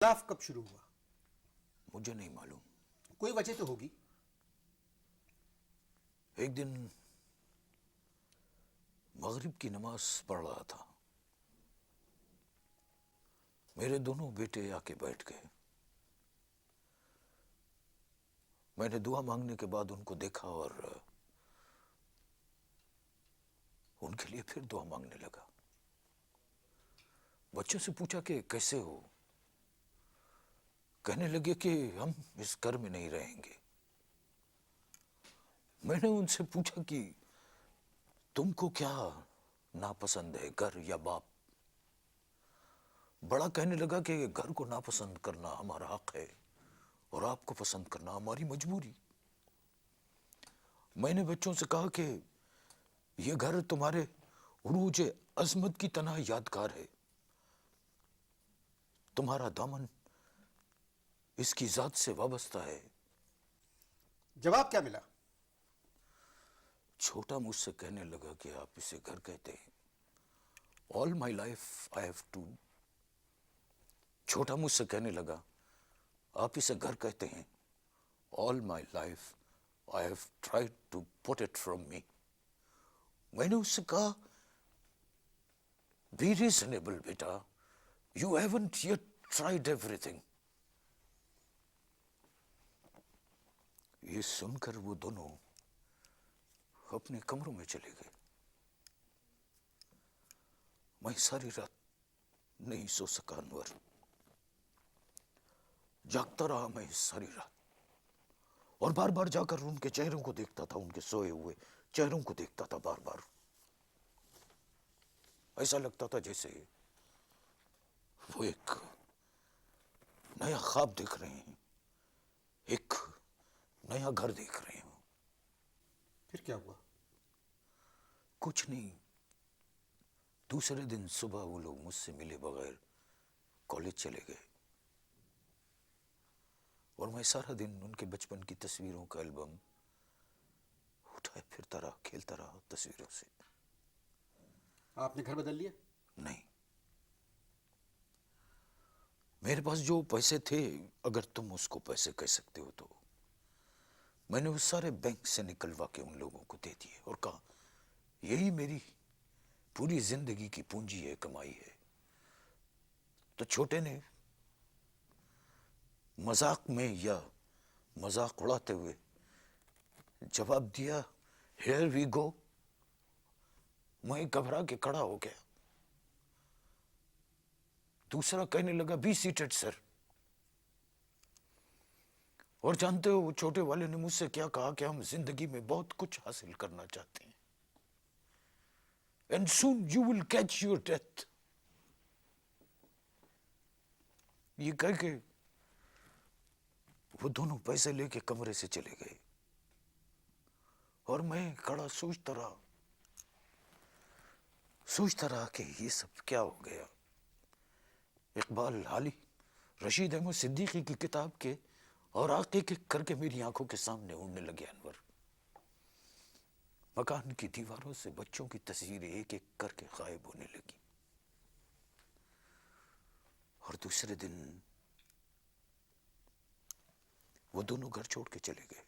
اختلاف کب شروع ہوا؟ مجھے نہیں معلوم. کوئی وجہ تو ہوگی. ایک دن مغرب کی نماز پڑھ رہا تھا. میرے دونوں بیٹے آ کے بیٹھ گئے. میں نے دعا مانگنے کے بعد ان کو دیکھا اور ان کے لیے پھر دعا مانگنے لگا. بچوں سے پوچھا کہ کیسے ہو؟ کہنے لگے کہ ہم اس گھر میں نہیں رہیں گے. میں نے ان سے پوچھا کہ تم کو کیا ناپسند ہے، گھر یا باپ؟ بڑا کہنے لگا کہ گھر کو ناپسند کرنا ہمارا حق ہے اور آپ کو پسند کرنا ہماری مجبوری. میں نے بچوں سے کہا کہ یہ گھر تمہارے عروج عظمت کی طرح یادگار ہے. تمہارا دامن اس کی ذات سے وابستہ ہے. جواب کیا ملا؟ چھوٹا مجھ سے کہنے لگا کہ آپ اسے گھر کہتے ہیں. All my life I have to. چھوٹا مجھ سے کہنے لگا آپ اسے گھر کہتے ہیں. All my life I have tried to put it from me. میں نے اس سے کہا بی ریزنیبل بیٹا، یو ہیونٹ یٹ ٹرائیڈ ایوری تھنگ. یہ سن کر وہ دونوں اپنے کمروں میں چلے گئے. میں ساری رات نہیں سو سکا انور. جاگتا رہا میں ساری رات اور بار بار جا کر ان کے چہروں کو دیکھتا تھا، ان کے سوئے ہوئے چہروں کو دیکھتا تھا بار بار. ایسا لگتا تھا جیسے وہ ایک نیا خواب دیکھ رہے ہیں، ایک نیا گھر دیکھ رہے ہوں. پھر کیا ہوا؟ کچھ نہیں. دوسرے دن صبح وہ لوگ مجھ سے ملے بغیر کالج چلے گئے اور میں سارا دن ان کے بچپن کی تصویروں کا البم اٹھائے پھرتا رہا، کھیلتا رہا تصویروں سے. آپ نے گھر بدل لیا؟ نہیں. میرے پاس جو پیسے تھے، اگر تم اس کو پیسے کہہ سکتے ہو، تو میں نے وہ سارے بینک سے نکلوا کے ان لوگوں کو دے دیے اور کہا یہی میری پوری زندگی کی پونجی ہے، کمائی ہے. تو چھوٹے نے مذاق میں یا مذاق اڑاتے ہوئے جواب دیا ہیئر وی گو. میں گھبرا کے کھڑا ہو گیا. دوسرا کہنے لگا بی سیٹڈ سر. اور جانتے ہو وہ چھوٹے والے نے مجھ سے کیا کہا کہ ہم زندگی میں بہت کچھ حاصل کرنا چاہتے ہیں. And soon you will catch your death. یہ کہہ کے وہ دونوں پیسے لے کے کمرے سے چلے گئے اور میں کھڑا سوچتا رہا کہ یہ سب کیا ہو گیا. اقبال حالی رشید احمد صدیقی کی کتاب کے اور آقے کے کر کے میری آنکھوں کے سامنے اڑنے لگے انور. مکان کی دیواروں سے بچوں کی تصویریں ایک ایک کر کے غائب ہونے لگی. اور دوسرے دن وہ دونوں گھر چھوڑ کے چلے گئے.